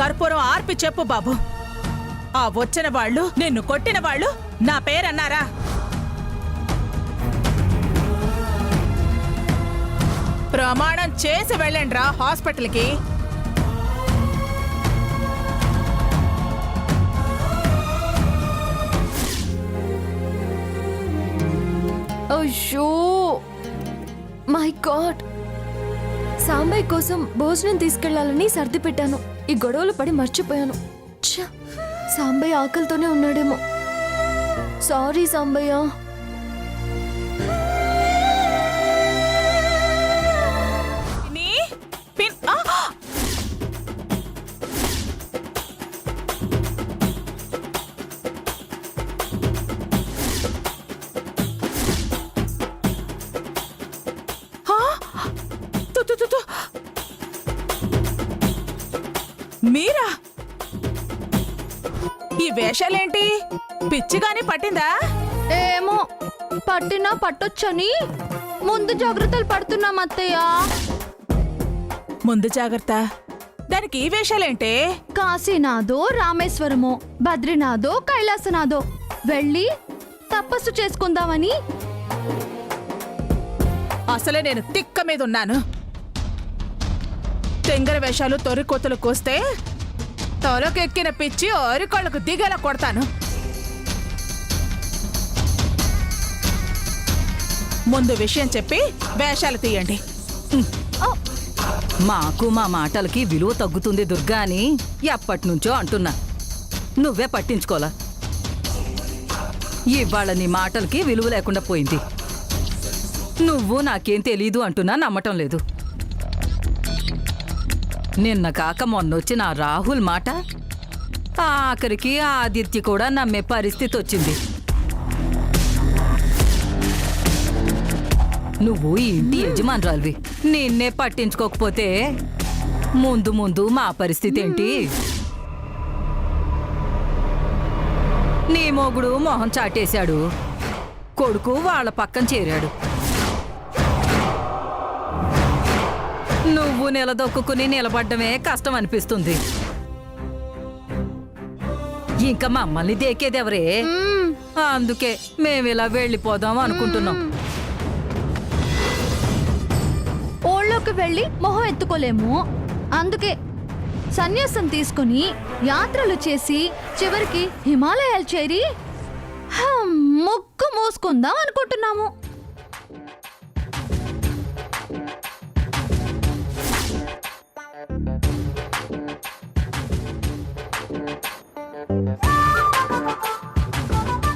కర్పూరం ఆర్పి చెప్పు బాబు. ఆ వచ్చిన వాళ్ళు, నిన్ను కొట్టిన వాళ్ళు నా పేరన్నారా? ప్రమాణం చేసి వెళ్ళండ్రా హాస్పిటల్కి. అయ్యో మై గాడ్, సాంబయ్య కోసం భోజనం తీసుకెళ్లాలని సర్ది పెట్టాను. ఈ గొడవలు పడి మర్చిపోయాను. ఛ, సాంబయ్య ఆకలితోనే ఉన్నాడేమో. సారీ సాంబయ్య. మీరా? ఈ వేషాలేంటి? పిచ్చిగాని పట్టిందా? ఏమో, పట్టినా పట్టొచ్చని ముందు జాగ్రత్తలు పడుతున్నాం అత్తయ్య. ముందు జాగ్రత్త? దానికి ఈ వేషాలేంటే? కాశీనాథో రామేశ్వరమో బద్రీనాథో కైలాసనాథో వెళ్ళి తపస్సు చేసుకుందామని. అసలే నేను తిక్క మీద ఉన్నాను. తెంగర వేషాలు తొరికొత్తలు కోస్తే తొలకెక్కిన పిచ్చి అరికాళ్ళకు దిగేలా కొడతాను. ముందు విషయం చెప్పి వేషాలు తీయండి. మాకు మా మాటలకి విలువ తగ్గుతుంది దుర్గా అని ఎప్పటినుంచో అంటున్నా. నువ్వే పట్టించుకోలా. ఇవాళ నీ మాటలకి విలువ లేకుండా పోయింది. నువ్వు నాకేం తెలీదు అంటున్నా నమ్మటం లేదు. నిన్న కాక మొన్నొచ్చిన ఆ రాహుల్ మాట ఆఖరికి ఆదిత్య కూడా నమ్మే పరిస్థితి వచ్చింది. నువ్వు ఈ ఇంటి యజమానురాలివి. నిన్నే పట్టించుకోకపోతే ముందు ముందు మా పరిస్థితి ఏంటి? నీ మొగుడు మొహం చాటేశాడు, కొడుకు వాళ్ళ పక్కన చేరాడు. నువ్వు నిలదొక్కుని నిలబడ్డమే కష్టం అనిపిస్తుంది. ఇంకా మమ్మల్ని దేకేదెవరే? అందుకే మేమిలా వెళ్ళిపోదాం అనుకుంటున్నాం. ఓళ్ళోకి వెళ్ళి మొహం ఎత్తుకోలేము. అందుకే సన్యాసం తీసుకుని యాత్రలు చేసి చివరికి హిమాలయాలు చేరి ముక్కు మూసుకుందాం అనుకుంటున్నాము.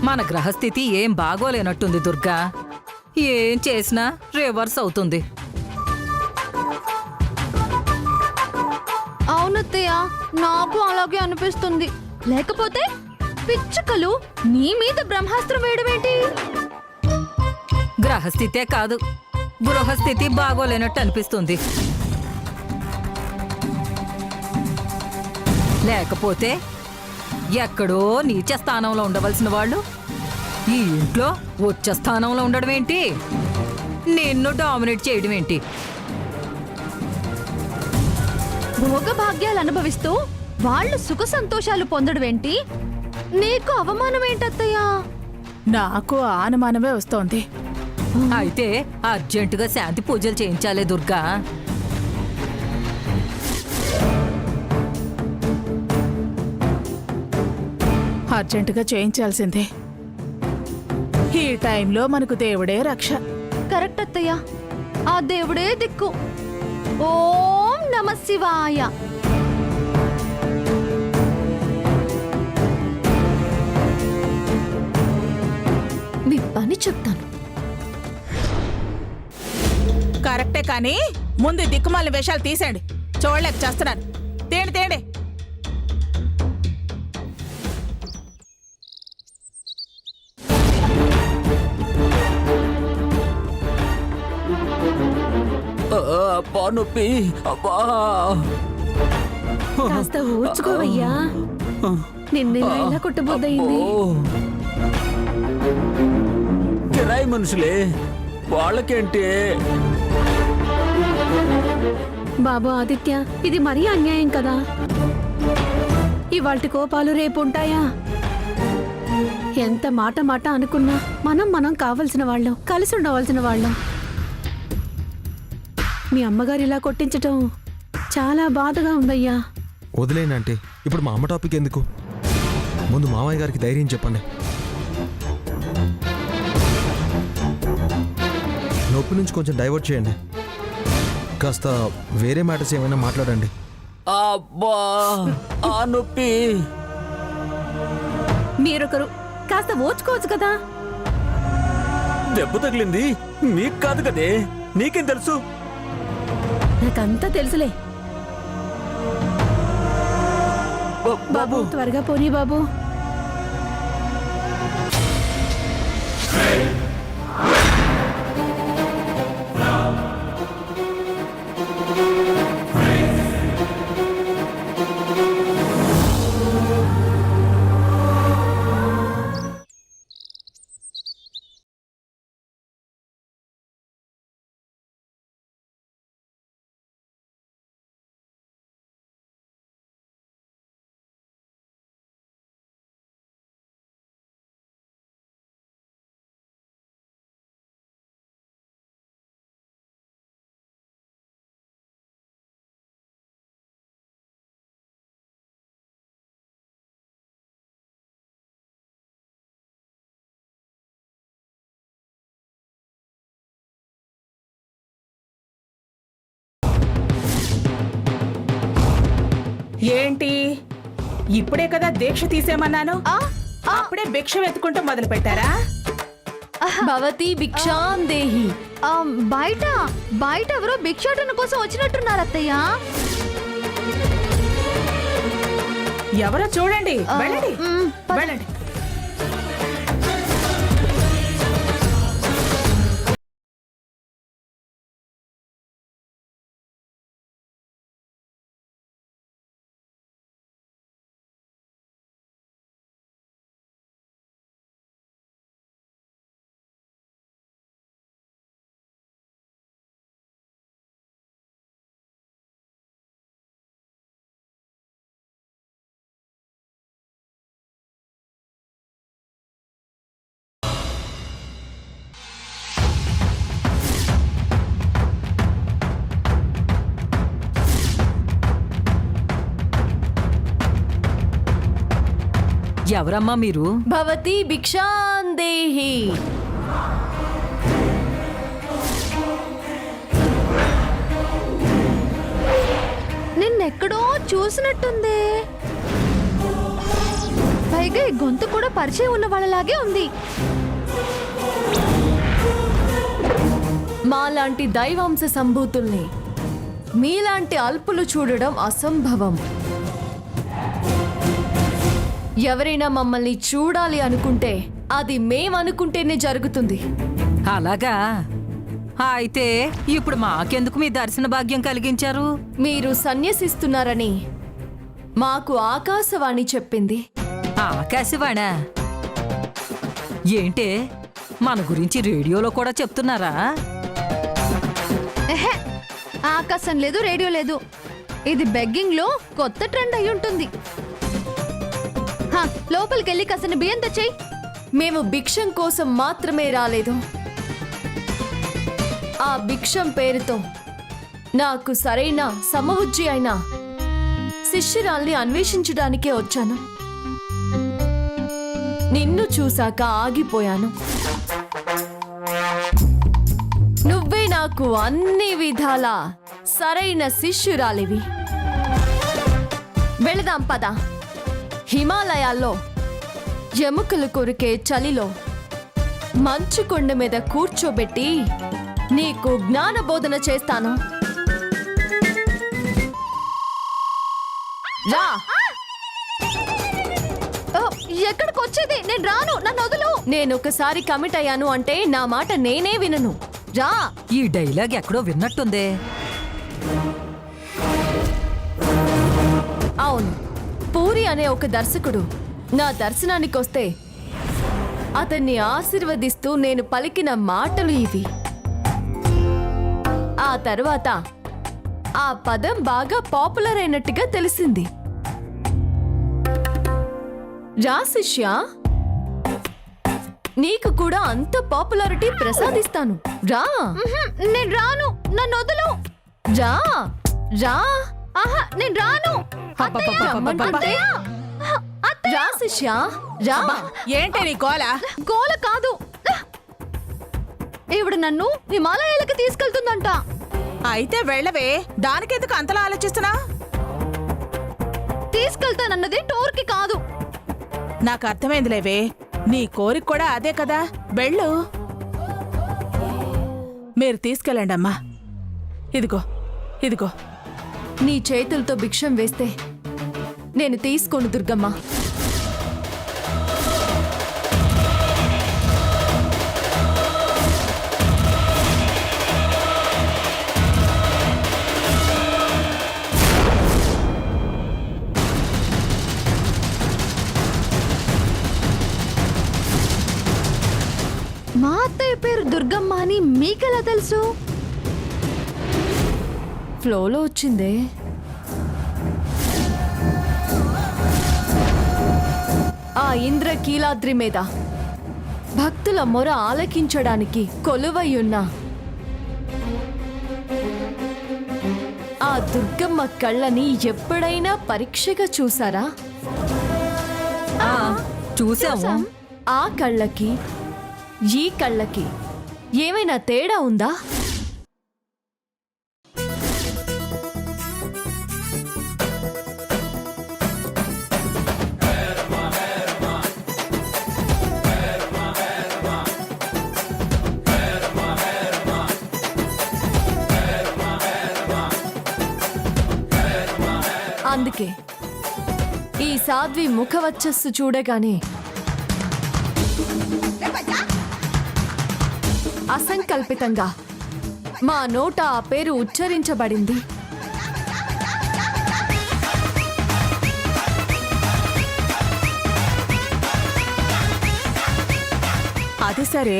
మన గ్రహస్థితి ఏం బాగోలేనట్టుంది దుర్గా. ఏం చేసినా రివర్స్ అవుతుంది. అవునత్తయ్య, నాకు అలాగే అనిపిస్తుంది. లేకపోతే పిచ్చుకలు నీ మీద బ్రహ్మాస్త్రం వేయడమేంటి? గ్రహస్థితే కాదు, గృహస్థితి బాగోలేనట్టు అనిపిస్తుంది. లేకపోతే ఎక్కడో నీచ స్థానంలో ఉండవలసిన వాళ్ళు ఈ ఇంట్లో ఉచ్చ స్థానంలో ఉండడం ఏంటి? నిన్ను డామినేట్ చేయడం ఏంటి? భోగభాగ్యాలు అనుభవిస్తూ వాళ్ళు సుఖ సంతోషాలు పొందడం ఏంటి? నీకు అవమానం ఏంటత్తయ్యా? నాకు అనుమానమే వస్తోంది. అయితే అర్జెంటుగా శాంతి పూజలు చేయించాలే దుర్గా. అర్జెంటుగా చేయించాల్సిందే. ఈ టైంలో మనకు దేవుడే రక్ష. కరెక్ట్ అత్తయ్య, ఆ దేవుడే దిక్కు. ఓం నమ శివాయ. మీ పని చెప్తాను. కరెక్టే, కానీ ముందు దిక్కుమాలిన వేషాలు తీసేయండి. చూడలేక చేస్తున్నాను. తేండి తేండి. అబ్బా నొప్పి, అబ్బా. కాస్త ఓర్చుకోవయ్యా. నిన్న ఇలా కొట్టబోదయింది. కిరాయి మనుషులే, వాళ్ళకేంటి? బాబు ఆదిత్య, ఇది మరీ అన్యాయం కదా. ఇవాల్టి కోపాలు రేపు ఉంటాయా? ఎంత మాట మాట అనుకున్నా మనం కావలసిన వాళ్ళం, కలిసి ఉండవలసిన వాళ్ళం. మీ అమ్మగారు ఇలా కొట్టించటం చాలా బాధగా ఉందయ్యా. వదిలేనంటే ఇప్పుడు మా అమ్మ టాపిక్ ఎందుకు? ముందు మామయ్య గారికి ధైర్యం చెప్పండి. నొప్పి నుంచి కొంచెం డైవర్ట్ చేయండి. కాస్త వేరే మ్యాటర్స్ ఏమైనా మాట్లాడండి. అబ్బా ఆ నొప్పి. మీరొకరు కాస్త ఓచుకోవచ్చు కదా. దెబ్బ తగిలింది నీకు కాదు కదే, నీకేం తెలుసు? నాకంతా తెలుసులే. బాబు త్వరగా పోనీ బాబు. ఏంటి ఇప్పుడే కదా దీక్ష తీసేమన్నాను, అప్పుడే భిక్ష వెతుకుంటూ మొదలు పెట్టారా? భవతి భిక్షాం దేహి. బయట బయట ఎవరో భిక్షాటన కోసం వచ్చినట్టున్నారు అత్తయ్య. ఎవరో చూడండి, వెళ్ళండి పద. వెళ్ళండి. ఎవరమ్మా మీరు? భవతి భిక్షాం దేహి. నిన్నెక్కడో చూసినట్టుంది. పైగా ఈ గొంతు కూడా పరిచయం ఉన్న వాళ్ళలాగే ఉంది. మాలాంటి దైవాంశ సంభూతుల్ని మీలాంటి అల్పులు చూడడం అసంభవం. ఎవరైనా మమ్మల్ని చూడాలి అనుకుంటే అది మేమనుకుంటేనే జరుగుతుంది. అలాగా? అయితే ఇప్పుడు మాకెందుకు మీ దర్శన భాగ్యం కలిగించారు? మీరు సన్యసిస్తున్నారని మాకు ఆకాశవాణి చెప్పింది. ఆకాశవాణా? ఏంటే మన గురించి రేడియోలో కూడా చెప్తున్నారా? ఎహె, ఆకాశం లేదు, రేడియో లేదు. ఇది బెగ్గింగ్ లో కొత్త ట్రెండ్ అయి ఉంటుంది. లోపలికెళ్ళి కాసిన బియ్యం తెచ్చేయి. మేము భిక్షం కోసం మాత్రమే రాలేదు. ఆ భిక్షం పేరుతో నాకు సరైన సమవుజ్జి అయిన శిష్యురాల్ని అన్వేషించడానికే వచ్చాను. నిన్ను చూశాక ఆగిపోయాను. నువ్వే నాకు అన్ని విధాల సరైన శిష్యురాలివి. వెళదాం పద. హిమాలయాల్లో ఎముకలు కొరికే చలిలో మంచు కొండ మీద కూర్చోబెట్టి నీకు జ్ఞానబోధన చేస్తాను. రా. ఎక్కడికి వచ్చేది? నేను రాను, నన్ను వదులు. నేనొకసారి కమిట్ అయ్యాను అంటే నా మాట నేనే వినను. రా. ఈ డైలాగ్ ఎక్కడో విన్నట్టుందే. అవును, పూరి అనే ఒక దర్శకుడు నా దర్శనానికి వస్తే అతన్ని ఆశీర్వదిస్తూ నేను పలికిన మాటలు ఇవి. ఆ తర్వాత ఆ పదం బాగా పాపులర్ అయినట్టుగా తెలిసింది. రా శిష్య, నీకు కూడా అంత పాపులారిటీ ప్రసాదిస్తాను. రా. నేను రాను, నన్ను వదులు. రా రా. ఆహా, నేను రాను. అత్తయ్య, రమ్మంటుంటే. అత్తయ్య. రా శిష్య, రా. ఏంటి నీ గోల? గోల కాదు, ఈవిడ నన్ను హిమాలయాలకు తీసుకెళ్తుందంట. అయితే వెళ్ళవే, దానికెందుకు అంతలా ఆలోచిస్తున్నా? తీసుకెళ్తానన్నది టూర్ కి కాదు. నాకు అర్థమైందిలేవే, నీ కోరిక కూడా అదే కదా, వెళ్ళు. మీరు తీసుకెళ్ళండి అమ్మా. ఇదిగో ఇదిగో. నీ చేతులతో భిక్షం వేస్తే నేను తీసుకోను దుర్గమ్మ. మా అత్తయ్య పేరు దుర్గమ్మ అని మీకెలా తెలుసు? ఫ్లోలో వచ్చిందే. ఆ ఇంద్రకీలాద్రి మీద భక్తుల మొర ఆలకించడానికి కొలువయ్యున్న ఆ దుర్గమ్మ కళ్ళని ఎప్పుడైనా పరీక్షగా చూసారా? చూసాము. ఆ కళ్ళకి ఈ కళ్ళకి ఏమైనా తేడా ఉందా? అందుకే ఈ సాధ్వి ముఖవచ్చస్సు చూడగానే అసంకల్పితంగా మా నోట ఆ పేరు ఉచ్చరించబడింది. అది సరే,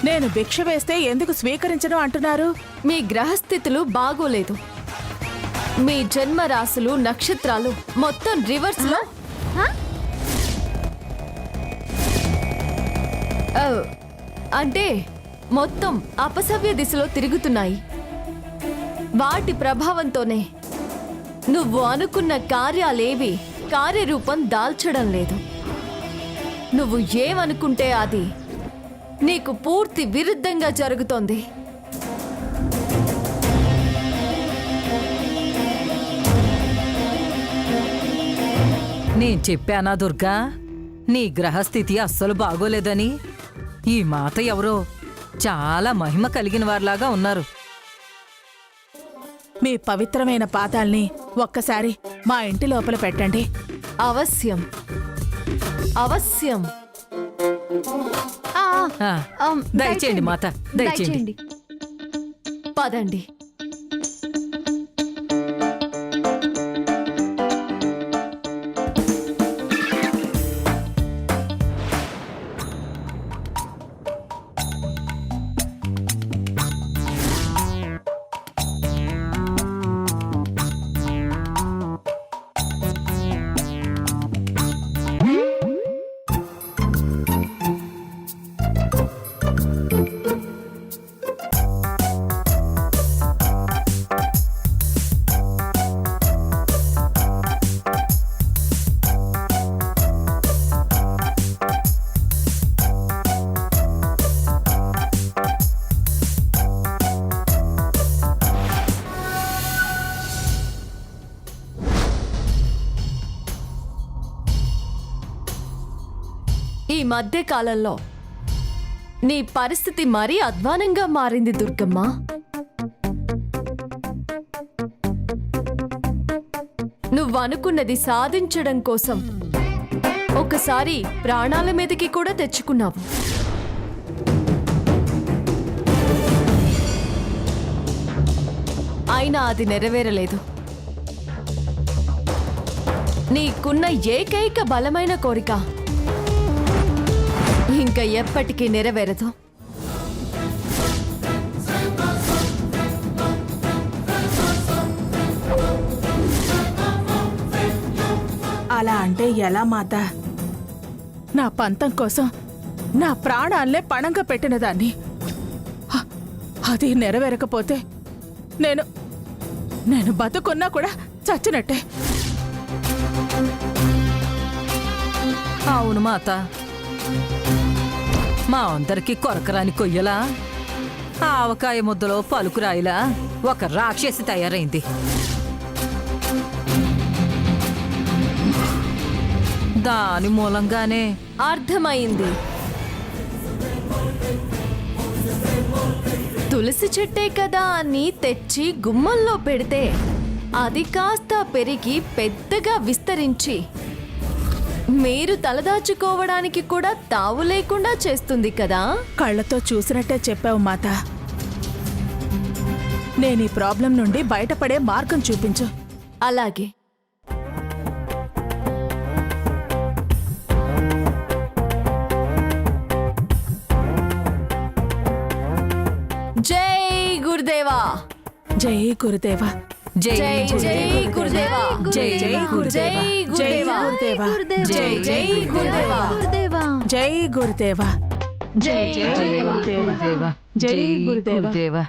నేను భిక్ష వేస్తే ఎందుకు స్వీకరించడం అంటున్నారు? మీ గ్రహస్థితులు బాగోలేదు. మీ జన్మ రాశులు నక్షత్రాలు మొత్తం రివర్స్ లో అంటే మొత్తం అపసవ్య దిశలో తిరుగుతున్నాయి. వాటి ప్రభావంతోనే నువ్వు అనుకున్న కార్యాలేవి కార్యరూపం దాల్చడం లేదు. నువ్వు ఏమనుకుంటే అది నీకు పూర్తి విరుద్ధంగా జరుగుతోంది. నేను చెప్పానా దుర్గా, నీ గ్రహస్థితి అస్సలు బాగోలేదని? ఈ మాత ఎవరో చాలా మహిమ కలిగిన వారిలాగా ఉన్నారు. మీ పవిత్రమైన పాదాల్ని ఒక్కసారి మా ఇంటి లోపల పెట్టండి. అవశ్యం అవశ్యం. దయచేయండి మాత, దయచేయండి. పదండి. ఈ మధ్య కాలంలో నీ పరిస్థితి మరీ అధ్వానంగా మారింది దుర్గమ్మ. నువ్వు అనుకున్నది సాధించడం కోసం ఒకసారి ప్రాణాల మీదకి కూడా తెచ్చుకున్నావు. అయినా అది నెరవేరలేదు. నీకున్న ఏకైక బలమైన కోరిక ఇంకా ఎప్పటికీ నెరవేరదు. అలా అంటే ఎలా మాత? నా పంతం కోసం నా ప్రాణాలనే పణంగా పెట్టిన దాన్ని అది నెరవేరకపోతే నేను బతుకున్నా కూడా చచ్చినట్టే. అవును మాత, మా అందరికి కొరకరాని కొయ్యలా ఆవకాయ ముద్దలో పలుకురాయిలా ఒక రాక్షసి తయారైంది. దాని మూలంగానే అర్థమైంది. తులసి చెట్టే కదా అని తెచ్చి గుమ్మంలో పెడితే అది కాస్త పెరిగి పెద్దగా విస్తరించి మీరు తలదాచుకోవడానికి కూడా తావు లేకుండా చేస్తుంది కదా. కళ్ళతో చూసినట్టే చెప్పావు మాత. నేను ఈ ప్రాబ్లం నుండి బయటపడే మార్గం చూపించు. అలాగే. జై గురుదేవా. జై గురుదేవా. జై జై జై గురుదేవా. జై జై గురుదేవా. జై గురుదేవా. జై జై గురుదేవా. జై గురుదేవా. జై జై గురుదేవా. జై గురుదేవా.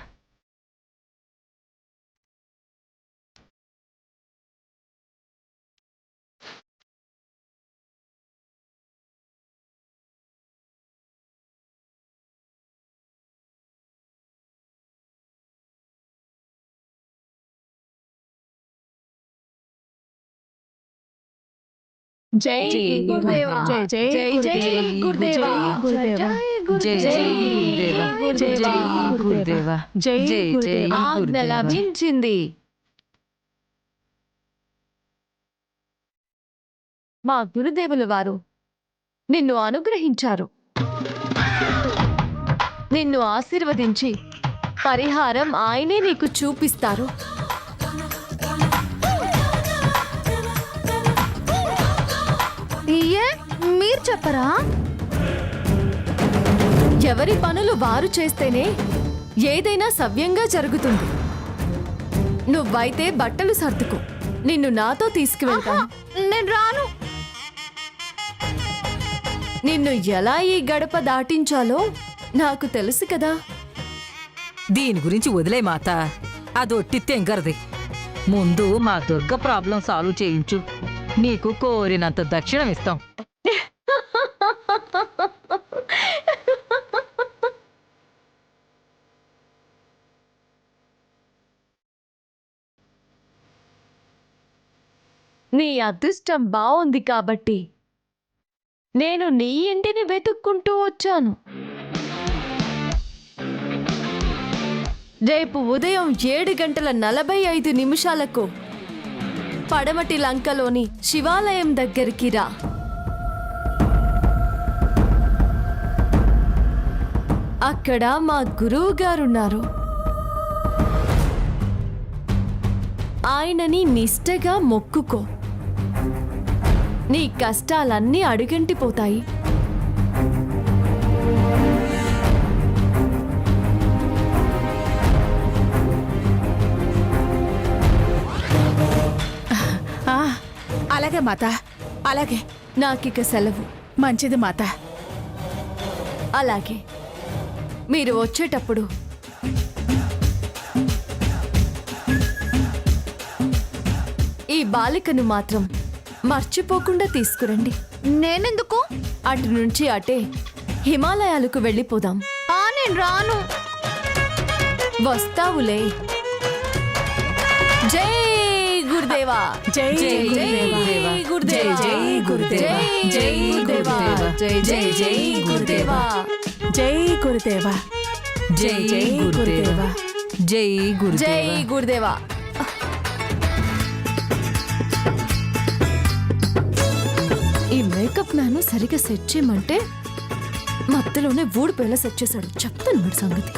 జై గురుదేవా. జై జై గురుదేవా. జై జై గురుదేవా. జై జై జై ఆజ్ఞ లభించింది. మా గురుదేవుల వారు నిన్ను అనుగ్రహించారు. నిన్ను ఆశీర్వదించి పరిహారం ఆయనే నీకు చూపిస్తారు. మీరు చెప్పరా? ఎవరి పనులు వారు చేస్తేనే ఏదైనా సవ్యంగా జరుగుతుంది. నువ్వైతే బట్టలు సర్దుకో, నిన్ను నాతో తీసుకువెళ్తాను. నేను రాను. నిన్ను ఎలా ఈ గడప దాటించాలో నాకు తెలుసు కదా. దీని గురించి వదిలే మాత, అదొట్టి తెంగరది. ముందు మా దుర్గ ప్రాబ్లం సాల్వ్ చేయించు, నీకు కోరినంత దక్షిణం ఇస్తాం. నీ అదృష్టం బాగుంది కాబట్టి నేను నీ ఇంటిని వెతుక్కుంటూ వచ్చాను. రేపు ఉదయం 7:45 పడమటి లంకలోని శివాలయం దగ్గరికి రా. అక్కడ మా గురువు గారున్నారు. ఆయనని నిష్టగా మొక్కుకో, నీ కష్టాలన్నీ అడుగంటిపోతాయి. అలాగే మాత, అలాగే. నాకిక సెలవు. మంచిది మాత. అలాగే. మీరు వచ్చేటప్పుడు ఈ బాలికను మాత్రం మర్చిపోకుండా తీసుకురండి. నేనెందుకు? అటు నుంచి అటే హిమాలయాలకు వెళ్ళిపోదాం. నేను రాను. వస్తావులే. జై గురుదేవా. జై జై జై గురుదేవా. జై గురుదేవా. జై గురుదేవా. జై జై జై గురుదేవా. జై గురుదేవా. జై జై గురుదేవా. జై గురుదేవా. జై గురుదేవా. ఈ మేకప్ మ్యాన్ సరిగా సెట్ చేయమంటే మధ్యలోనే ఊడిపోయేలా సెట్ చేశాడు. చెప్తాను వీడి సంగతి.